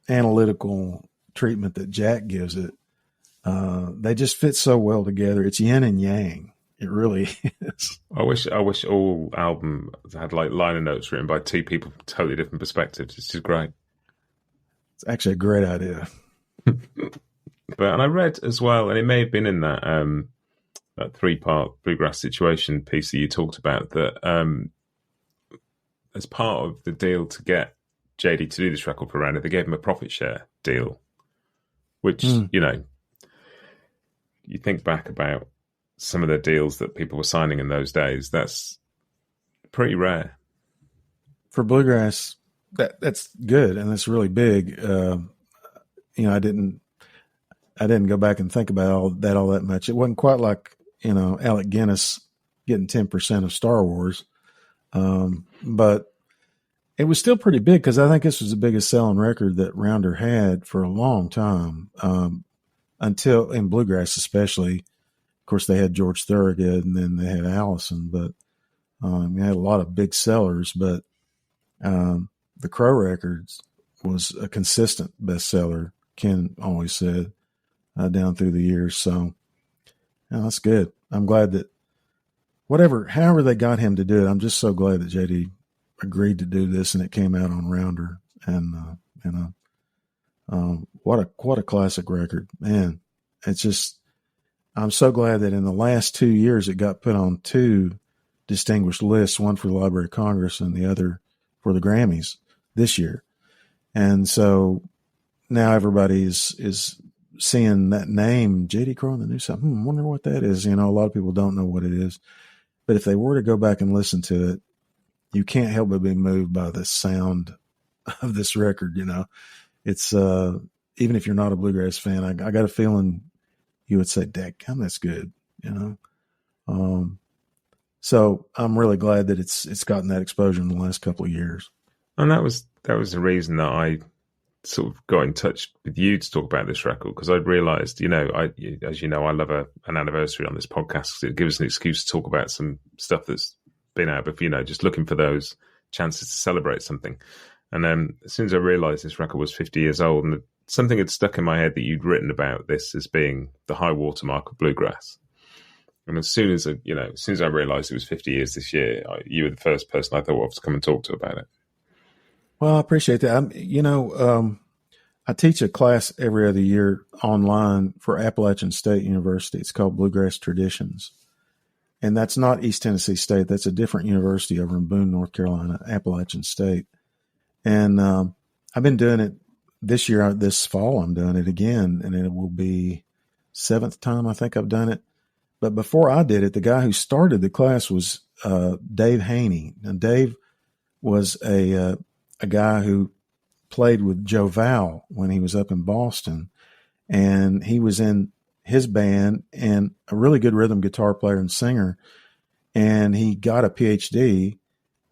analytical treatment that Jack gives it, they just fit so well together. It's yin and yang. It really is. I wish all albums had like liner notes written by two people from totally different perspectives. It's just great. It's actually a great idea. And I read as well, and it may have been in that that 3-part Bluegrass situation piece that you talked about, that as part of the deal to get JD to do this record for Rounder, they gave him a profit share deal, which, you think back about some of the deals that people were signing in those days, that's pretty rare. For Bluegrass, that's good, and that's really big. I didn't go back and think about all that much. It wasn't quite like, Alec Guinness getting 10% of Star Wars. But it was still pretty big because I think this was the biggest selling record that Rounder had for a long time, until in Bluegrass especially. Of course, they had George Thorogood and then they had Allison, but they had a lot of big sellers. But the Crowe records was a consistent bestseller, Ken always said, down through the years. So that's good. I'm glad that however they got him to do it, I'm just so glad that JD agreed to do this and it came out on Rounder. And, what a classic record, man. It's just, I'm so glad that in the last 2 years, it got put on 2 distinguished lists, one for the Library of Congress and the other for the Grammys this year. And so now everybody is seeing that name, J.D. Crowe and the New South. Wonder what that is. A lot of people don't know what it is. But if they were to go back and listen to it, you can't help but be moved by the sound of this record. It's even if you're not a bluegrass fan, I got a feeling you would say, "Damn, that's good," you know. So I'm really glad that it's gotten that exposure in the last couple of years. And that was the reason that I sort of got in touch with you to talk about this record, because I'd realised, as you know, I love an anniversary on this podcast because it gives us an excuse to talk about some stuff that's been out, but just looking for those chances to celebrate something. And as soon as I realised this record was 50 years old, and something had stuck in my head that you'd written about this as being the high watermark of bluegrass. And as soon as I realised it was 50 years this year, you were the first person I thought of to come and talk to about it. Well, I appreciate that. I teach a class every other year online for Appalachian State University. It's called Bluegrass Traditions. And that's not East Tennessee State. That's a different university over in Boone, North Carolina, Appalachian State. And I've been doing it this year. This fall, I'm doing it again, and it will be 7th time I think I've done it. But before I did it, the guy who started the class was Dave Haney. And Dave was a guy who played with Joe Val when he was up in Boston. And he was in his band and a really good rhythm guitar player and singer. And he got a PhD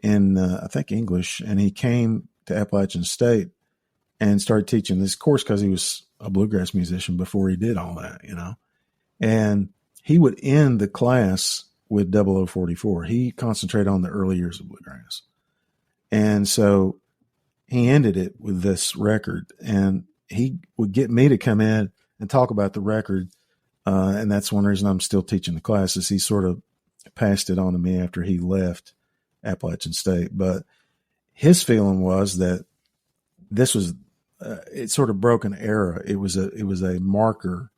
in, I think, English. And he came to Appalachian State and started teaching this course because he was a bluegrass musician before he did all that, And he would end the class with 0044. He concentrated on the early years of bluegrass. And so he ended it with this record, and he would get me to come in and talk about the record. And that's one reason I'm still teaching the class, is he sort of passed it on to me after he left Appalachian State. But his feeling was that this was, it sort of broke an era. It was a marker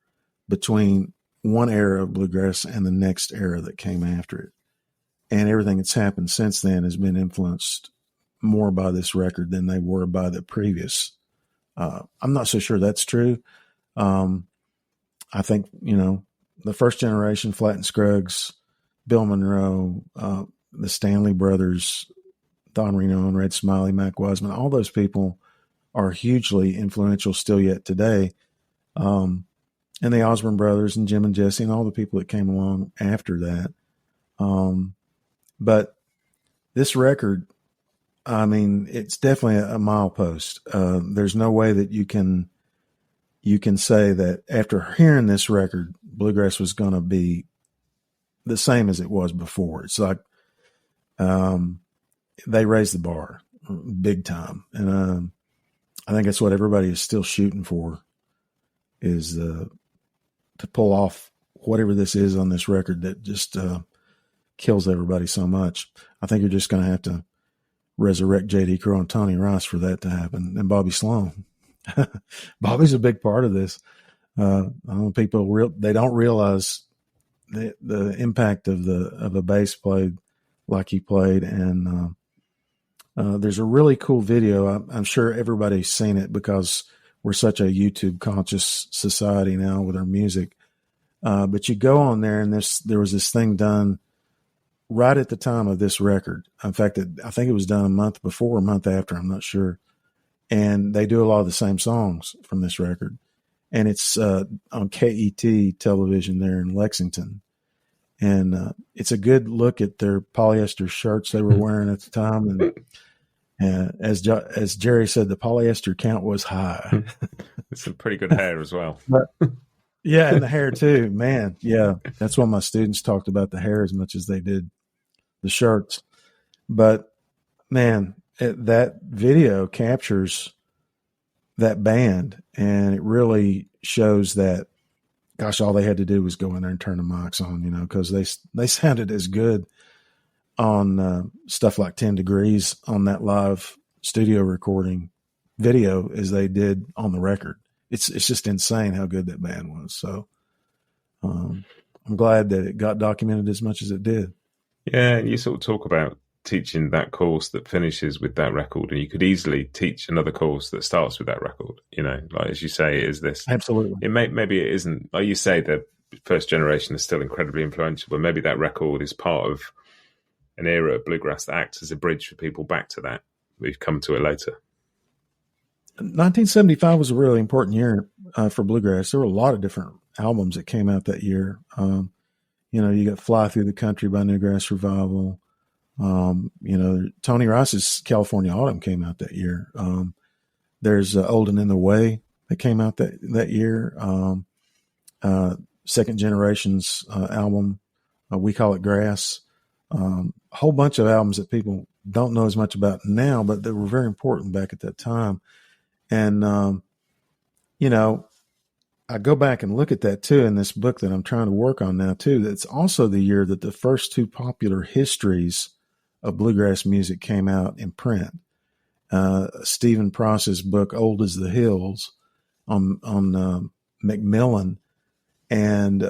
between one era of bluegrass and the next era that came after it. And everything that's happened since then has been influenced more by this record than they were by the previous. I'm not so sure that's true. I think, the first generation, Flatt and Scruggs, Bill Monroe, the Stanley brothers, Don Reno and Red Smiley, Mac Wiseman, all those people are hugely influential still yet today. And the Osborne brothers and Jim and Jesse and all the people that came along after that. But this record, it's definitely a milepost. There's no way that you can say that after hearing this record, bluegrass was going to be the same as it was before. It's like they raised the bar big time. And I think that's what everybody is still shooting for, is to pull off whatever this is on this record that just kills everybody so much. I think you're just going to have to resurrect J.D. Crowe and Tony Rice for that to happen, and Bobby Slone. Bobby's a big part of this. I know people they don't realize the impact of a bass played like he played, and there's a really cool video. I'm sure everybody's seen it because we're such a YouTube conscious society now with our music. But you go on there, and there was this thing done right at the time of this record. In fact, I think it was done a month before or a month after, I'm not sure. And they do a lot of the same songs from this record. And it's on KET television there in Lexington. And it's a good look at their polyester shirts they were wearing at the time. And as Jerry said, the polyester count was high. It's some pretty good hair as well. Yeah, and the hair too, man. Yeah, that's what my students talked about, the hair as much as they did the shirts. But man, that video captures that band, and it really shows that, gosh, all they had to do was go in there and turn the mics on, because they sounded as good on stuff like 10 Degrees on that live studio recording video as they did on the record. It's just insane how good that band was. So I'm glad that it got documented as much as it did. Yeah, and you sort of talk about teaching that course that finishes with that record, and you could easily teach another course that starts with that record. Like as you say, it is this. Absolutely. Maybe it isn't. Like you say, the first generation is still incredibly influential, but maybe that record is part of an era of bluegrass that acts as a bridge for people back to that. We've come to it later. 1975 was a really important year for bluegrass. There were a lot of different albums that came out that year. You got Fly Through the Country by Newgrass Revival. Tony Rice's California Autumn came out that year. There's Old and in the Way that came out that year. Second Generation's album, We Call It Grass. A whole bunch of albums that people don't know as much about now, but that were very important back at that time. And, I go back and look at that too in this book that I'm trying to work on now too. It's also the year that the first two popular histories of bluegrass music came out in print. Stephen Price's book, Old as the Hills, on Macmillan, and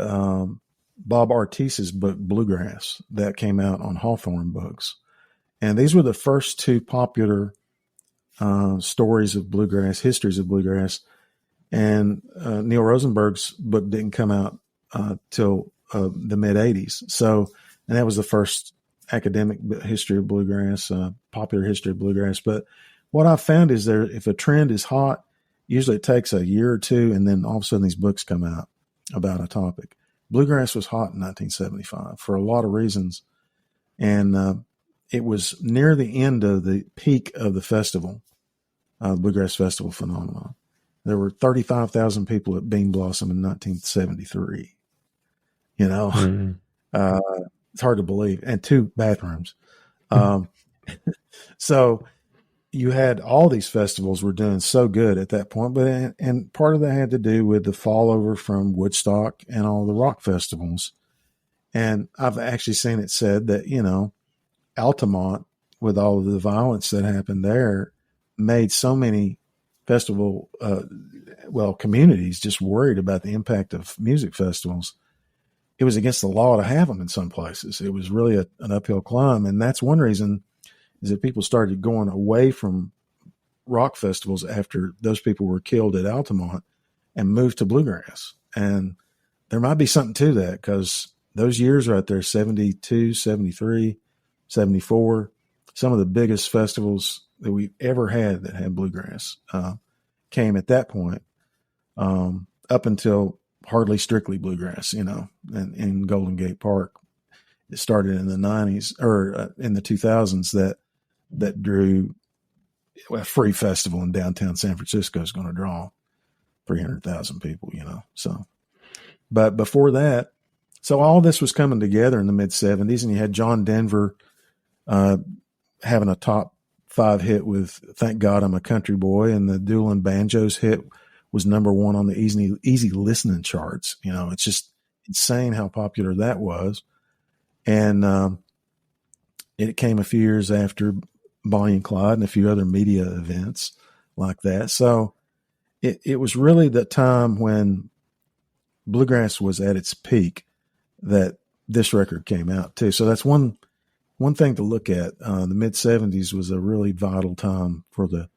Bob Artis's book, Bluegrass, that came out on Hawthorne Books. And these were the first two popular stories of bluegrass, histories of bluegrass. And Neil Rosenberg's book didn't come out till the mid 80s. And that was the first academic history of bluegrass, popular history of bluegrass. But what I found is if a trend is hot, usually it takes a year or two, and then all of a sudden these books come out about a topic. Bluegrass was hot in 1975 for a lot of reasons. And it was near the end of the peak of the festival, Bluegrass Festival phenomenon. There were 35,000 people at Bean Blossom in 1973. It's hard to believe. And 2 bathrooms. So you had all these festivals were doing so good at that point, and part of that had to do with the fallover from Woodstock and all the rock festivals. And I've actually seen it said that, Altamont, with all of the violence that happened there, made so many festival, communities just worried about the impact of music festivals. It was against the law to have them in some places. It was really an uphill climb. And that's one reason is that people started going away from rock festivals after those people were killed at Altamont and moved to bluegrass. And there might be something to that, because those years right there, 72, 73, 74, some of the biggest festivals that we've ever had that had bluegrass came at that point, up until hardly strictly bluegrass, in Golden Gate Park. It started in the 90s or in the 2000s that drew a free festival in downtown San Francisco is going to draw 300,000 people, So, but before that, so all this was coming together in the mid 70s, and you had John Denver having a top 5 hit with Thank God I'm a Country Boy, and the Doolin Banjos hit was #1 on the easy listening charts. It's just insane how popular that was. And it came a few years after Bonnie and Clyde and a few other media events like that. So it was really the time when bluegrass was at its peak that this record came out too. So that's one thing to look at. The mid 70s was a really vital time for the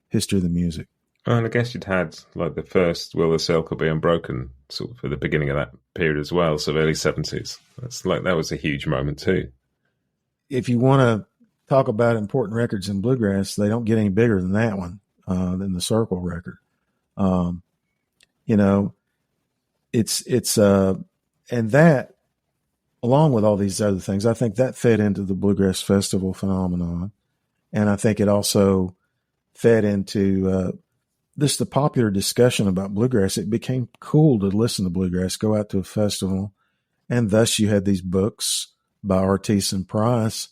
history of the music. And I guess you'd had like the first Will the Circle Be Unbroken sort of for the beginning of that period as well. So early 70s. That was a huge moment too. If you want to talk about important records in bluegrass, they don't get any bigger than that one, than the Circle record. And that, along with all these other things, I think that fed into the Bluegrass Festival phenomenon. And I think it also fed into this, the popular discussion about bluegrass. It became cool to listen to bluegrass, go out to a festival. And thus you had these books by Ortiz and Price.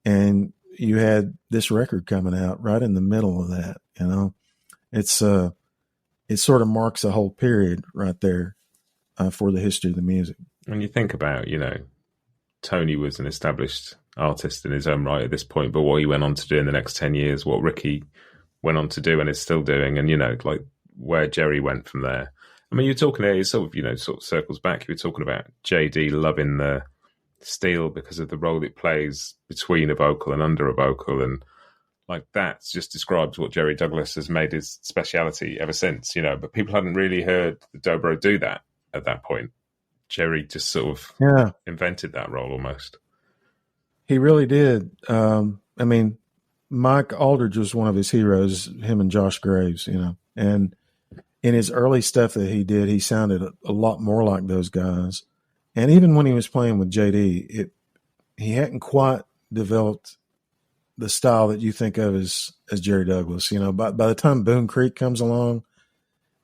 And you had this record coming out right in the middle of that. It sort of marks a whole period right there for the history of the music. And you think about, Tony was an established artist in his own right at this point, but what he went on to do in the next 10 years, what Ricky went on to do and is still doing, and, where Jerry went from there. I mean, you're talking here, sort of circles back. You were talking about JD loving the steel because of the role it plays between a vocal and under a vocal. And that just describes what Jerry Douglas has made his speciality ever since, but people hadn't really heard the dobro do that at that point. Jerry just sort of invented that role almost. He really did. Mike Aldridge was one of his heroes, him and Josh Graves, and in his early stuff that he did, he sounded a lot more like those guys. And even when he was playing with JD, he hadn't quite developed the style that you think of as Jerry Douglas. By the time Boone Creek comes along,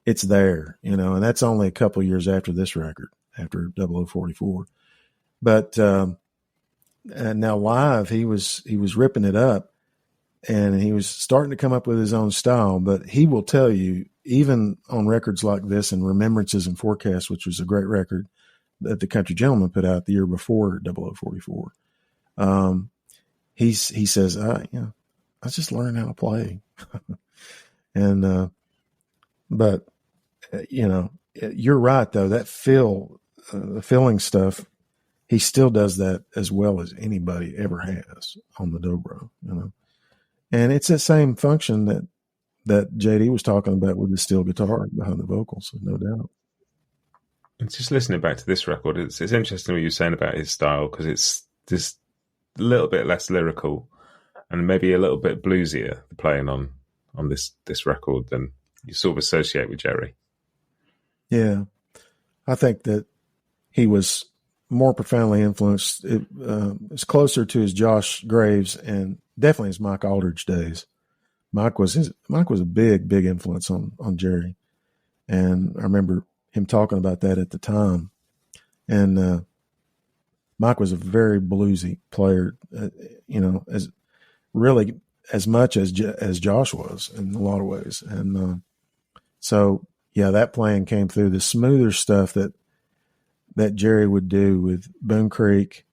it's there, and that's only a couple of years after this record, after 0044. But now live, he was ripping it up, and he was starting to come up with his own style. But he will tell you, even on records like this and Remembrances and Forecasts, which was a great record that the Country Gentleman put out the year before 0044, he says, I was just learning how to play. And but you're right though, that the filling stuff, he still does that as well as anybody ever has on the dobro, and it's that same function that JD was talking about with the steel guitar behind the vocals, no doubt. And just listening back to this record, it's interesting what you're saying about his style, because it's just a little bit less lyrical and maybe a little bit bluesier playing on this record than you sort of associate with Jerry. Yeah, I think that he was more profoundly influenced. It's closer to his Josh Graves and definitely his Mike Aldridge days. Mike was a big influence on Jerry, and I remember him talking about that at the time. And Mike was a very bluesy player, as much as Josh was in a lot of ways. And so yeah, that playing came through. The smoother stuff that Jerry would do with Boone Creek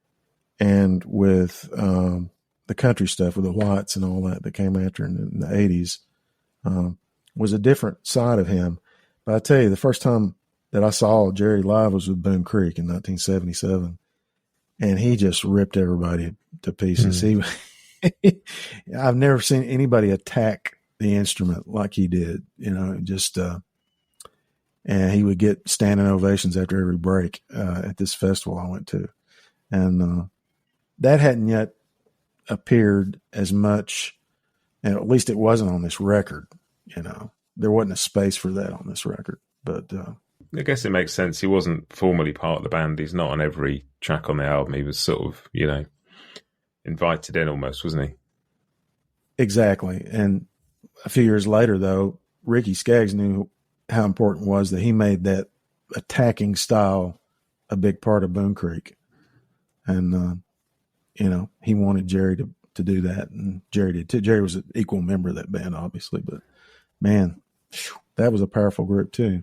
and with the country stuff with the Whites and all that came after in the 80s was a different side of him. But I tell you, the first time that I saw Jerry live was with Boone Creek in 1977, and he just ripped everybody to pieces. I've never seen anybody attack the instrument like he did, and he would get standing ovations after every break at this festival I went to. And that hadn't yet appeared as much, and at least it wasn't on this record. There wasn't a space for that on this record. But I guess it makes sense. He wasn't formally part of the band. He's not on every track on the album. He was sort of, invited in almost, wasn't he? Exactly. And a few years later, though, Ricky Skaggs knew how important it was that he made that attacking style a big part of Boone Creek. And, he wanted Jerry to do that, and Jerry did too. Jerry was an equal member of that band, obviously, but man, that was a powerful group too.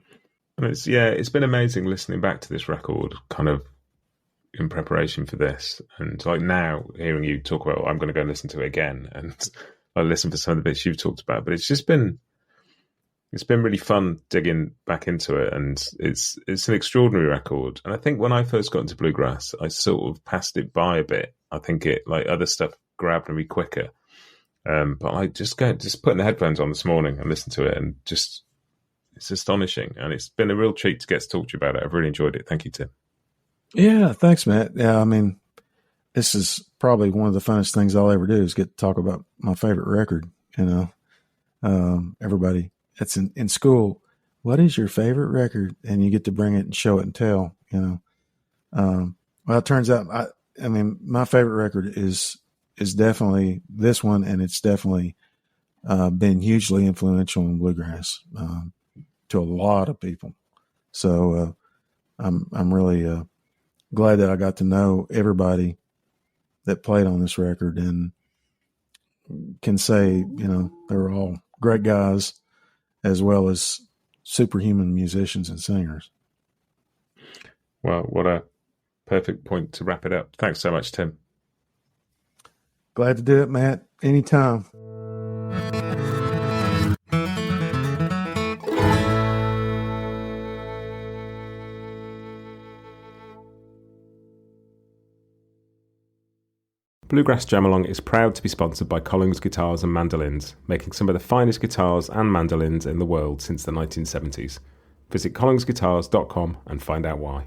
And it's been amazing listening back to this record kind of in preparation for this. And like now hearing you talk about, I'm going to go and listen to it again, and I listen for some of the bits you've talked about, but it's been really fun digging back into it. And it's an extraordinary record. And I think when I first got into Bluegrass, I sort of passed it by a bit. I think it, like other stuff, grabbed me quicker. But I just putting the headphones on this morning and listened to it, and just, it's astonishing. And it's been a real treat to get to talk to you about it. I've really enjoyed it. Thank you, Tim. Yeah, thanks, Matt. Yeah, I mean, this is probably one of the funnest things I'll ever do is get to talk about my favorite record. Everybody that's in school, what is your favorite record? And you get to bring it and show it and tell, well, it turns out, I mean, my favorite record is definitely this one, and it's definitely been hugely influential in Bluegrass to a lot of people. So I'm really glad that I got to know everybody that played on this record, and can say, they're all great guys as well as superhuman musicians and singers. Well, what a perfect point to wrap it up. Thanks so much, Tim. Glad to do it, Matt. Anytime. Bluegrass Jam-Along is proud to be sponsored by Collings Guitars and Mandolins, making some of the finest guitars and mandolins in the world since the 1970s. Visit collingsguitars.com and find out why.